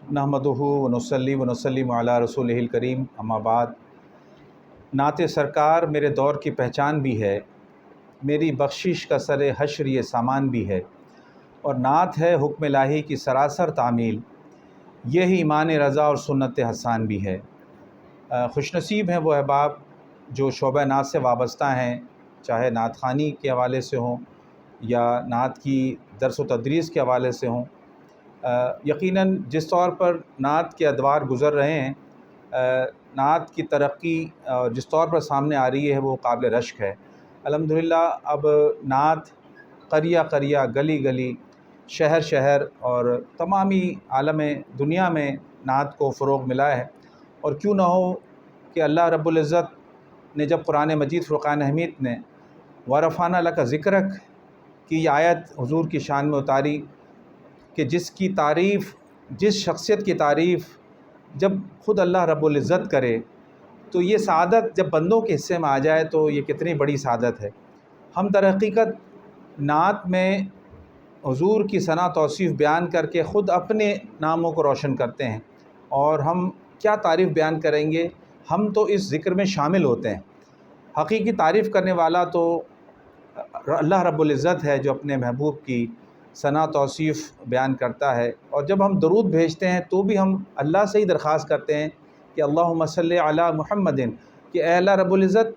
नहमदुहु व नुसल्ली व नसल्लिम अला रसूलिहिल करीम, अम्मा बाद। नात सरकार मेरे दौर की पहचान भी है, मेरी बख्शिश का सर हश्र ये सामान भी है, और नात है हुक्म इलाही की सरासर तामील, यही ईमान रज़ा और सुन्नत हसान भी है। खुशनसीब हैं वो अहबाब जो शोबा नात से वाबस्ता हैं, चाहे नात ख़ानी के हवाले से हों या नात की दर्स व तदरीस के हवाले से हों। यकीनन जिस तौर पर नात के अदवार गुज़र रहे हैं, नात की तरक्की जिस तौर पर सामने आ रही है वो काबिल रश्क है। अल्हम्दुलिल्लाह अब नात क़रिया क़रिया, गली गली, शहर शहर और तमामी आलम दुनिया में नात को फ़रोग़ मिला है। और क्यों ना हो कि अल्लाह रब्बुल इज़्ज़त ने जब कुरान मजीद फ़ुरक़ान हमीद ने वरफ़ाना लका ज़िक्रक की आयत हुज़ूर की शान में उतारी कि जिसकी तारीफ़, जिस शख्सियत की तारीफ़ जब ख़ुद अल्लाह रब्बुल इज़्ज़त करे तो ये सआदत जब बंदों के हिस्से में आ जाए तो ये कितनी बड़ी सआदत है। हम दर हकीकत नात में हुज़ूर की सना तौसीफ़ बयान करके ख़ुद अपने नामों को रोशन करते हैं, और हम क्या तारीफ़ बयान करेंगे, हम तो इस ज़िक्र में शामिल होते हैं। हकीकी तारीफ़ करने वाला तो अल्लाह रब्बुल इज़्ज़त है जो अपने महबूब की सना तौसीफ़ बयान करता है। और जब हम दरूद भेजते हैं तो भी हम अल्लाह से ही दरख्वास्त करते हैं कि अल्लाहुम्मा सल्लि अला मुहम्मदिन, कि ए अल्लाह रब्बुल इज़्ज़त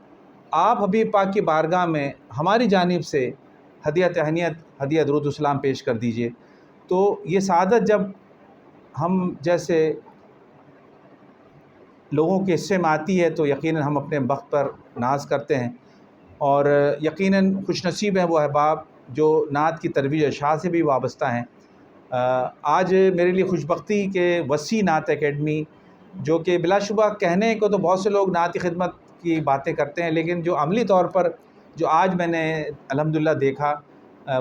आप हबीब पाक की बारगाह में हमारी जानिब से हदिया तहनियत, हदिया दुरूद सलाम पेश कर दीजिए। तो ये सआदत जब हम जैसे लोगों के हिस्से में आती है तो यकीनन हम अपने वक्त पर नाज करते हैं, और यकीनन खुशनसीब हैं वो अहबाब जो नात की तरवीज अशाअ से भी वाबस्ता हैं। आज मेरे लिए खुशबख्ती के वसी नात एकेडमी, जो कि बिलाशुबा कहने को तो बहुत से लोग नात की खिदमत की बातें करते हैं, लेकिन जो अमली तौर पर जो आज मैंने अल्हम्दुलिल्लाह देखा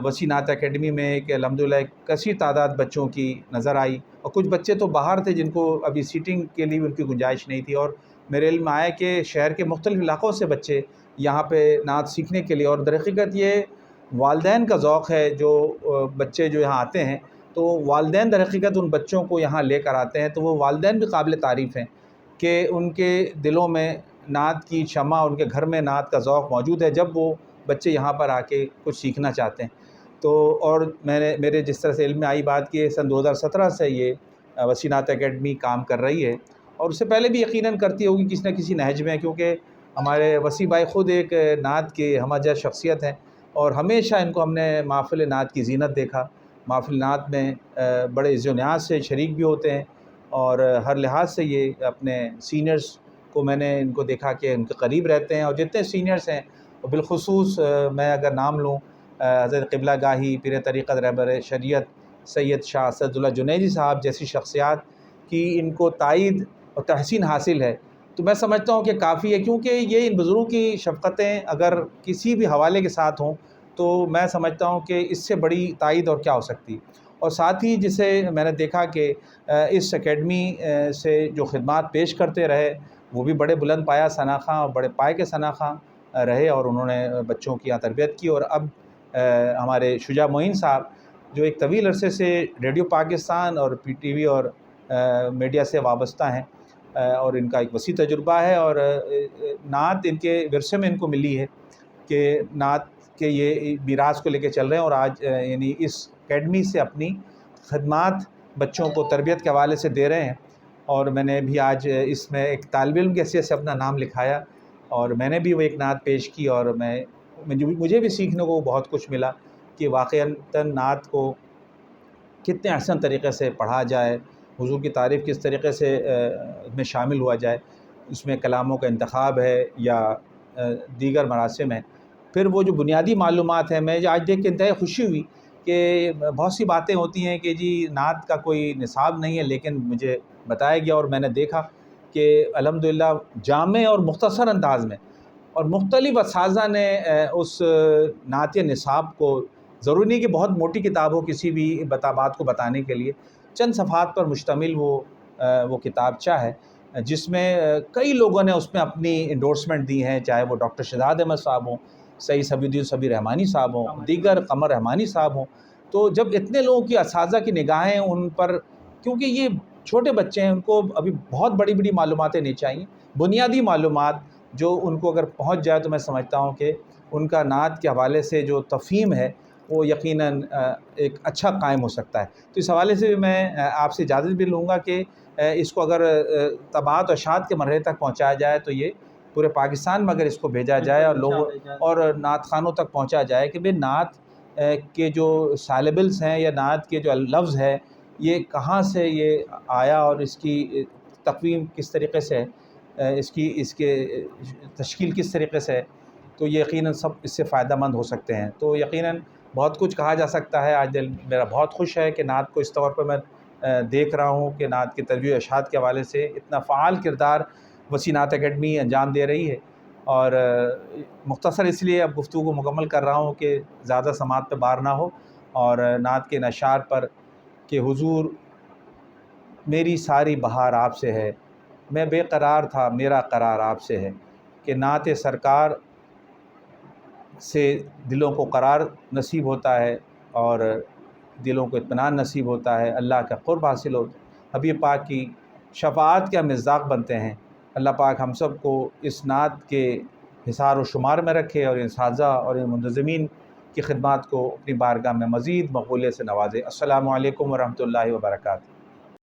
वसी नात एकेडमी में कि अल्हम्दुलिल्लाह एक कसीर तादाद बच्चों की नज़र आई, और कुछ बच्चे तो बाहर थे जिनको अभी सीटिंग के लिए भी उनकी गुंजाइश नहीं थी, और मेरे इल्म आया कि शहर के मुख्तलिफ़ इलाक़ों से बच्चे यहाँ पे नात सीखने के लिए। और दर हकीकत ये वालदैन का ज़ौक़ है, जो बच्चे जो यहाँ आते हैं तो वालदैन दर हकीकत उन बच्चों को यहाँ लेकर आते हैं, तो वो वालदैन भी काबिल तारीफ़ हैं कि उनके दिलों में नात की शमा, उनके घर में नात का ज़ौक़ मौजूद है जब वो बच्चे यहाँ पर आके कुछ सीखना चाहते हैं। तो और मेरे जिस तरह से इल्म में आई बात कि सन 2017 से ये वसी नात एकेडमी काम कर रही है, और उससे पहले भी यकीनन करती होगी किसी न किसी नहज में, क्योंकि हमारे वसी भाई ख़ुद एक नात के हमअज़र शख्सियत हैं, और हमेशा इनको हमने महफ़िल नात की ज़ीनत देखा। महफ़िल नात में बड़े इज़्ज़ो न्याज़ से शरीक भी होते हैं, और हर लिहाज से ये अपने सीनियर्स को मैंने इनको देखा कि उनके करीब रहते हैं। और जितने सीनियर्स हैं बिलख़ुसूस मैं अगर नाम लूँ, हज़रत क़िबला गाही पीर तरीक़त रहबर शरीयत सैयद शाह असदुल्लाह जुनैदी साहब जैसी शख्सियात की इनको तायीद और तहसीन हासिल है, तो मैं समझता हूँ कि काफ़ी है। क्योंकि ये इन बुज़ुर्गों की शफ़क़तें अगर किसी भी हवाले के साथ हों तो मैं समझता हूँ कि इससे बड़ी तायीद और क्या हो सकती। और साथ ही जिसे मैंने देखा कि इस एकेडमी से जो ख़िदमात पेश करते रहे वो भी बड़े बुलंद पाया सनाख़ा और बड़े पाए के सनाख़ा रहे, और उन्होंने बच्चों की यहाँ तरबियत की। और अब हमारे शुजा मोइन साहब जो एक तवील अरसे से रेडियो पाकिस्तान और PTV और मीडिया से वाबस्ता हैं, और इनका एक वसी तजुर्बा है, और नात इनके विरसे में इनको मिली है कि नात के ये मीरास को लेके चल रहे हैं, और आज यानी इस एकेडमी से अपनी खदमात बच्चों को तरबियत के हवाले से दे रहे हैं। और मैंने भी आज इसमें एक तालिब इल्म की हैसियत से अपना नाम लिखाया, और मैंने भी वो एक नात पेश की, और मुझे भी सीखने को बहुत कुछ मिला कि वाक़ईतन नात को कितने अहसन तरीक़े से पढ़ा जाए, हुज़ूर की तारीफ़ किस तरीक़े से में शामिल हुआ जाए, उसमें कलामों का इंतख़ाब है या दीगर मरासिम हैं। फिर वो जो बुनियादी मालूमात हैं, मैं आज देख के इंतहाई खुशी हुई कि बहुत सी बातें होती हैं कि जी नात का कोई निसाब नहीं है, लेकिन मुझे बताया गया और मैंने देखा कि अल्हम्दुलिल्लाह जामे और मुख्तसर अंदाज़ में और मुख्तलिफ़ असातिज़ा ने उस नातिया निसाब को, ज़रूरी नहीं कि बहुत मोटी किताब हो किसी भी बात को बताने के लिए, चंद सफ़हात पर मुश्तमिल वो किताबचा है जिसमें कई लोगों ने उसमें अपनी इंडोर्समेंट दी हैं, चाहे वो डॉक्टर शहजाद अहमद साहब हों, सईद सबीउद्दीन सबी रहमानी साहब हों, दीगर कमर रहमानी साहब हों। तो जब इतने लोगों की असातिज़ा की निगाहें उन पर, क्योंकि ये چھوٹے بچے ہیں، ان کو ابھی بہت بڑی بڑی معلوماتیں نہیں چاہیے، بنیادی معلومات جو ان کو اگر پہنچ جائے تو میں سمجھتا ہوں کہ ان کا نعت کے حوالے سے جو تفہیم ہے وہ یقیناً ایک اچھا قائم ہو سکتا ہے۔ تو اس حوالے سے بھی میں آپ سے اجازت بھی لوں گا کہ اس کو اگر طباعت و اشاعت کے مرحلے تک پہنچایا جائے تو یہ پورے پاکستان میں اگر اس کو بھیجا جائے اور لوگوں اور نعت خوانوں تک پہنچا جائے کہ بھئی نعت کے جو سائلیبلز ہیں یا نعت کے جو لفظ ہے یہ کہاں سے یہ آیا اور اس کی تقویم کس طریقے سے ہے، اس کے تشکیل کس طریقے سے ہے، تو یہ یقیناً سب اس سے فائدہ مند ہو سکتے ہیں۔ تو یقیناً بہت کچھ کہا جا سکتا ہے۔ آج دل میرا بہت خوش ہے کہ نعت کو اس طور پر میں دیکھ رہا ہوں کہ نعت کی ترویج و اشاعت کے حوالے سے اتنا فعال کردار وسیع نعت اکیڈمی انجام دے رہی ہے، اور مختصر اس لیے اب گفتگو کو مکمل کر رہا ہوں کہ زیادہ سماعت پہ بار نہ ہو، اور نعت کے ان اشعار پر کہ حضور میری ساری بہار آپ سے ہے، میں بے قرار تھا میرا قرار آپ سے ہے، کہ نعت سرکار سے دلوں کو قرار نصیب ہوتا ہے اور دلوں کو اطمینان نصیب ہوتا ہے، اللہ کا قرب حاصل ہوتا ہے، حبیب پاک کی شفاعت کے ہم مصداق بنتے ہیں۔ اللہ پاک ہم سب کو اس نعت کے حصار و شمار میں رکھے اور ان اساتذہ اور ان منتظمین کی خدمات کو اپنی بارگاہ میں مزید مقبولیت سے نوازے۔ السلام علیکم ورحمۃ اللہ وبرکاتہ۔